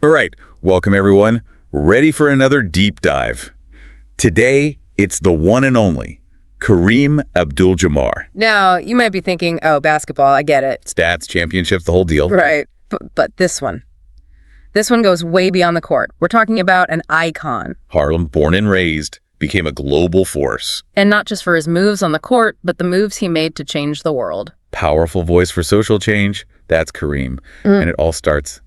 All right, welcome everyone. Ready for another deep dive. Today, it's the one and only Kareem Abdul-Jabbar. Now, you might be thinking, oh, basketball, I get it. Stats, championships, the whole deal. Right, but this one goes way beyond the court. We're talking about an icon. Harlem, born and raised, became a global force. And not just for his moves on the court, but the moves he made to change the world. Powerful voice for social change, that's Kareem. And it all starts...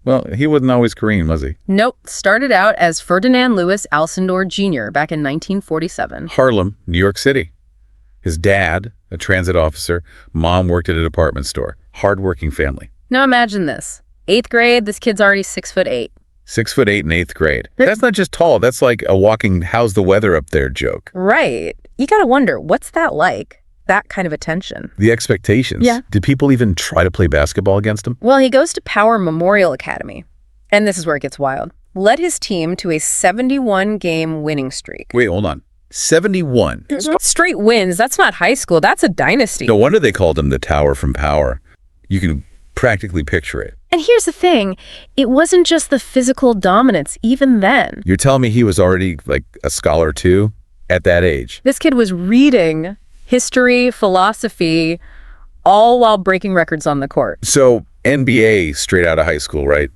Well, he wasn't always Kareem, was he? Nope. Started out as Ferdinand Louis Alcindor Jr. back in 1947. Harlem, New York City. His dad, a transit officer, mom worked at a department store. Hardworking family. Now imagine this. 8th grade, this kid's already 6'8". 6'8" in 8th grade. That's not just tall. That's like a walking how's the weather up there joke. Right. You gotta wonder, what's that like? That kind of attention. The expectations. Yeah. Did people even try to play basketball against him? Well, he goes to Power Memorial Academy. And this is where it gets wild. Led his team to a 71-game winning streak. Wait, hold on. 71. Straight wins. That's not high school. That's a dynasty. No wonder they called him the Tower from Power. You can practically picture it. And here's the thing. It wasn't just the physical dominance, even then. You're telling me he was already like a scholar too at that age? This kid was reading history, philosophy, all while breaking records on the court. So NBA straight out of high school, right?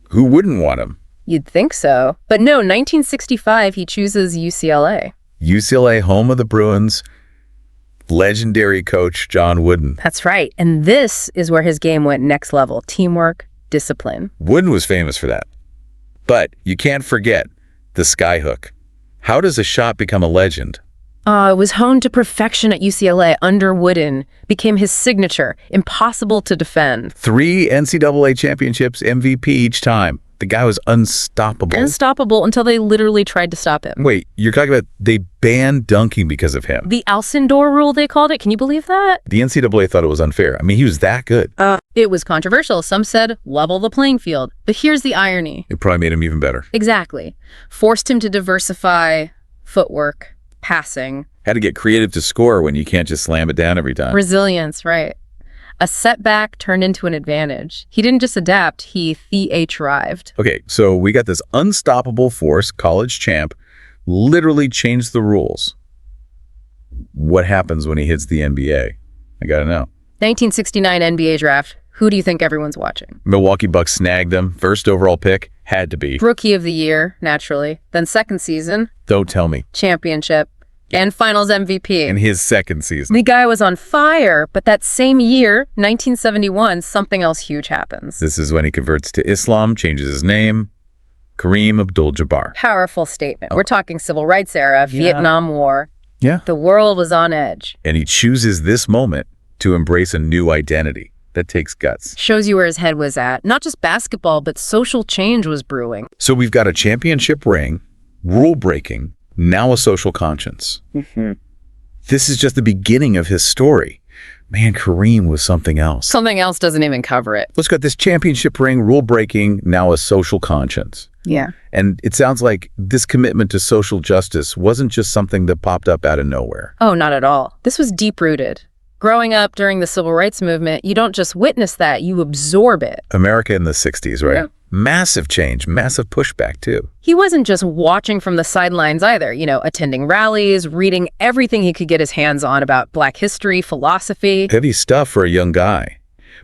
Who wouldn't want him? You'd think so. But no, 1965, he chooses UCLA. UCLA, home of the Bruins, legendary coach John Wooden. That's right. And this is where his game went next level. Teamwork, discipline. Wooden was famous for that. But you can't forget the skyhook. How does a shot become a legend? It was honed to perfection at UCLA under Wooden. Became his signature. Impossible to defend. 3 NCAA championships, MVP each time. The guy was unstoppable. Unstoppable until they literally tried to stop him. Wait, you're talking about they banned dunking because of him. The Alcindor rule, they called it. Can you believe that? The NCAA thought it was unfair. I mean, he was that good. It was controversial. Some said level the playing field. But here's the irony. It probably made him even better. Exactly. Forced him to diversify footwork, passing. Had to get creative to score when you can't just slam it down every time. Resilience, right. A setback turned into an advantage. He didn't just adapt, he thrived. Okay, so we got this unstoppable force, college champ, literally changed the rules. What happens when he hits the NBA? I gotta know. 1969 NBA draft. Who do you think everyone's watching? Milwaukee Bucks snagged him. First overall pick, had to be. Rookie of the year, naturally. Then second season. Don't tell me. Championship. And finals MVP. In his second season. The guy was on fire, but that same year, 1971, something else huge happens. This is when he converts to Islam, changes his name. Kareem Abdul-Jabbar. Powerful statement. We're talking civil rights era, Vietnam War. Yeah. The world was on edge. And he chooses this moment to embrace a new identity. That takes guts. Shows you where his head was at. Not just basketball, but social change was brewing. So we've got a championship ring, rule breaking, now a social conscience. This is just the beginning of his story. Man, Kareem was something else. Something else doesn't even cover it. Let's got this championship ring, rule breaking, now a social conscience. Yeah. And it sounds like this commitment to social justice wasn't just something that popped up out of nowhere. Oh, not at all. This was deep-rooted. Growing up during the civil rights movement, you don't just witness that, you absorb it. America in the 60s, right? Yeah. Massive change, massive pushback too. He wasn't just watching from the sidelines either, attending rallies, reading everything he could get his hands on about Black history, philosophy. Heavy stuff for a young guy.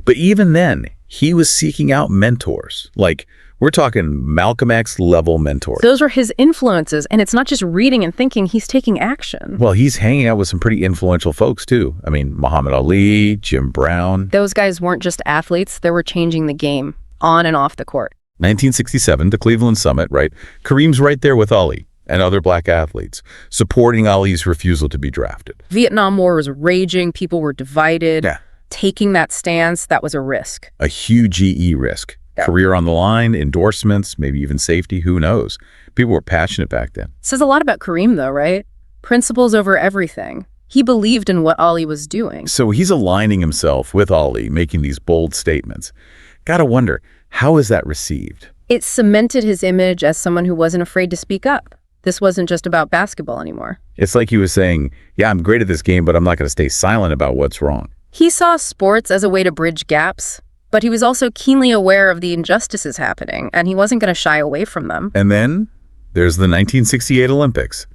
But even then, he was seeking out mentors. Like, we're talking Malcolm X level mentors. Those were his influences, and it's not just reading and thinking, he's taking action. Well, he's hanging out with some pretty influential folks too. I mean, Muhammad Ali, Jim Brown. Those guys weren't just athletes, they were changing the game, on and off the court. 1967, the Cleveland Summit, right? Kareem's right there with Ali and other Black athletes, supporting Ali's refusal to be drafted. Vietnam War was raging, people were divided. Yeah. Taking that stance, that was a risk. A huge GE risk. Yeah. Career on the line, endorsements, maybe even safety, who knows? People were passionate back then. Says a lot about Kareem though, right? Principles over everything. He believed in what Ali was doing. So he's aligning himself with Ali, making these bold statements. Gotta wonder, how is that received? It cemented his image as someone who wasn't afraid to speak up. This wasn't just about basketball anymore. It's like he was saying, yeah, I'm great at this game, but I'm not going to stay silent about what's wrong. He saw sports as a way to bridge gaps, But he was also keenly aware of the injustices happening, and he wasn't going to shy away from them. And then there's the 1968 Olympics.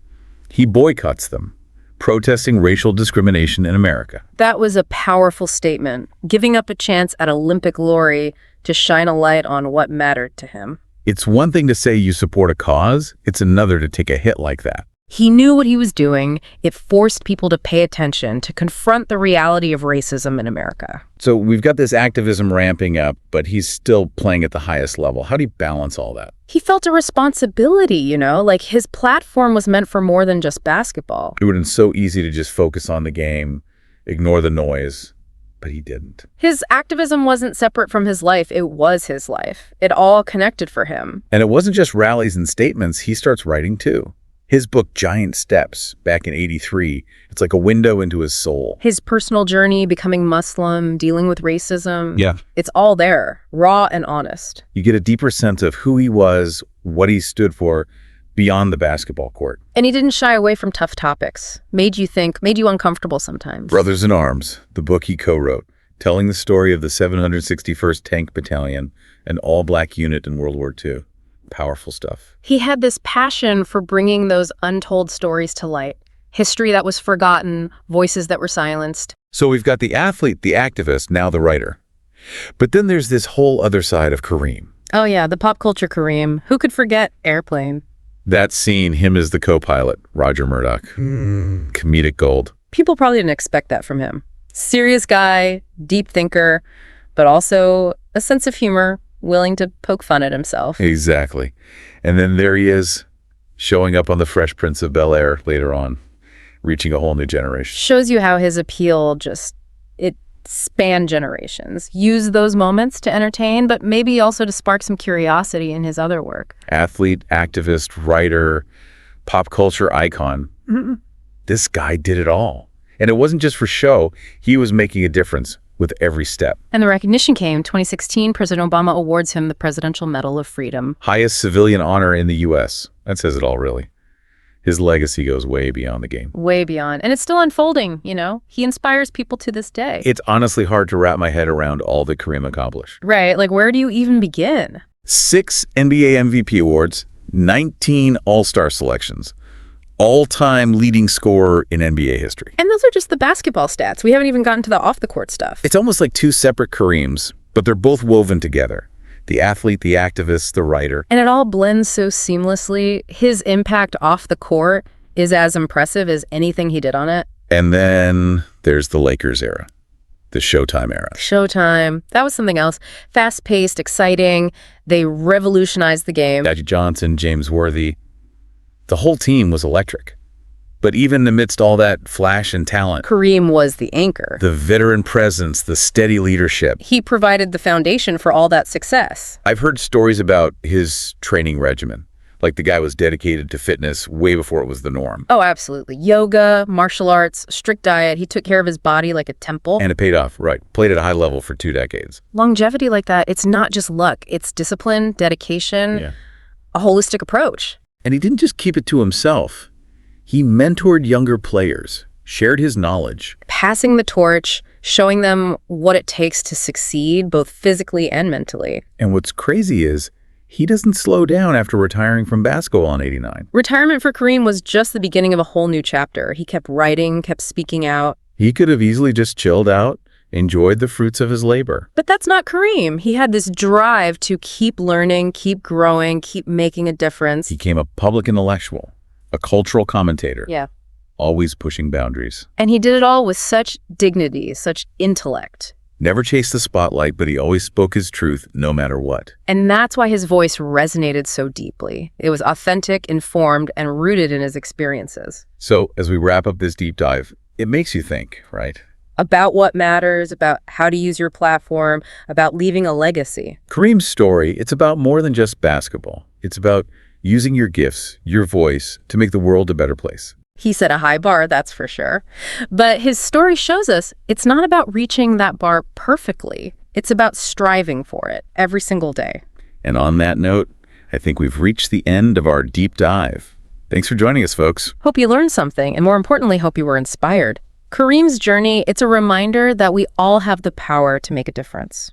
He boycotts them, protesting racial discrimination in America. That was a powerful statement, giving up a chance at Olympic glory to shine a light on what mattered to him. It's one thing to say you support a cause, it's another to take a hit like that. He knew what he was doing. It forced people to pay attention, to confront the reality of racism in America. So we've got this activism ramping up, but he's still playing at the highest level. How do you balance all that? He felt a responsibility, like his platform was meant for more than just basketball. It would have been so easy to just focus on the game, ignore the noise, but he didn't. His activism wasn't separate from his life. It was his life. It all connected for him. And it wasn't just rallies and statements. He starts writing too. His book, Giant Steps, back in '83, it's like a window into his soul. His personal journey, becoming Muslim, dealing with racism. Yeah. It's all there, raw and honest. You get a deeper sense of who he was, what he stood for, beyond the basketball court. And he didn't shy away from tough topics. Made you think, made you uncomfortable sometimes. Brothers in Arms, the book he co-wrote, telling the story of the 761st Tank Battalion, an all-black unit in World War II. Powerful stuff. He had this passion for bringing those untold stories to light. History that was forgotten, voices that were silenced. So we've got the athlete, the activist, now the writer. But then there's this whole other side of Kareem. Oh yeah, the pop culture Kareem. Who could forget Airplane? That scene, him as the co-pilot, Roger Murdoch. Comedic gold. People probably didn't expect that from him. Serious guy, deep thinker, but also a sense of humor, willing to poke fun at himself. Exactly. And then there he is, showing up on The Fresh Prince of Bel-Air later on, reaching a whole new generation. Shows you how his appeal it spanned generations. Use those moments to entertain, but maybe also to spark some curiosity in his other work. Athlete, activist, writer, pop culture icon. This guy did it all. And it wasn't just for show. He was making a difference with every step. And the recognition came. 2016, President Obama awards him the Presidential Medal of Freedom. Highest civilian honor in the U.S. That says it all, really. His legacy goes way beyond the game. Way beyond. And it's still unfolding, He inspires people to this day. It's honestly hard to wrap my head around all that Kareem accomplished. Right. Like, where do you even begin? 6 NBA MVP awards, 19 All-Star selections. All-time leading scorer in NBA history. And those are just the basketball stats. We haven't even gotten to the off-the-court stuff. It's almost like two separate Kareems, but they're both woven together. The athlete, the activist, the writer. And it all blends so seamlessly. His impact off the court is as impressive as anything he did on it. And then there's the Lakers era, the Showtime era. Showtime. That was something else. Fast-paced, exciting. They revolutionized the game. Magic Johnson, James Worthy. The whole team was electric. But even amidst all that flash and talent, Kareem was the anchor. the veteran presence, the steady leadership. He provided the foundation for all that success. I've heard stories about his training regimen. Like the guy was dedicated to fitness way before it was the norm. Oh, absolutely. Yoga, martial arts, strict diet. He took care of his body like a temple. And it paid off, right. Played at a high level for 2 decades. Longevity like that, it's not just luck. It's discipline, dedication, a holistic approach. And he didn't just keep it to himself. He mentored younger players, shared his knowledge. Passing the torch, showing them what it takes to succeed, both physically and mentally. And what's crazy is he doesn't slow down after retiring from basketball in '89. Retirement for Kareem was just the beginning of a whole new chapter. He kept writing, kept speaking out. He could have easily just chilled out, enjoyed the fruits of his labor. But that's not Kareem. He had this drive to keep learning, keep growing, keep making a difference. He became a public intellectual, a cultural commentator. Yeah. Always pushing boundaries. And he did it all with such dignity, such intellect. Never chased the spotlight, but he always spoke his truth no matter what. And that's why his voice resonated so deeply. It was authentic, informed, and rooted in his experiences. So as we wrap up this deep dive, it makes you think, right? About what matters, about how to use your platform, about leaving a legacy. Kareem's story, it's about more than just basketball. It's about using your gifts, your voice, to make the world a better place. He set a high bar, that's for sure. But his story shows us it's not about reaching that bar perfectly. It's about striving for it every single day. And on that note, I think we've reached the end of our deep dive. Thanks for joining us, folks. Hope you learned something, and more importantly, hope you were inspired. Kareem's journey, it's a reminder that we all have the power to make a difference.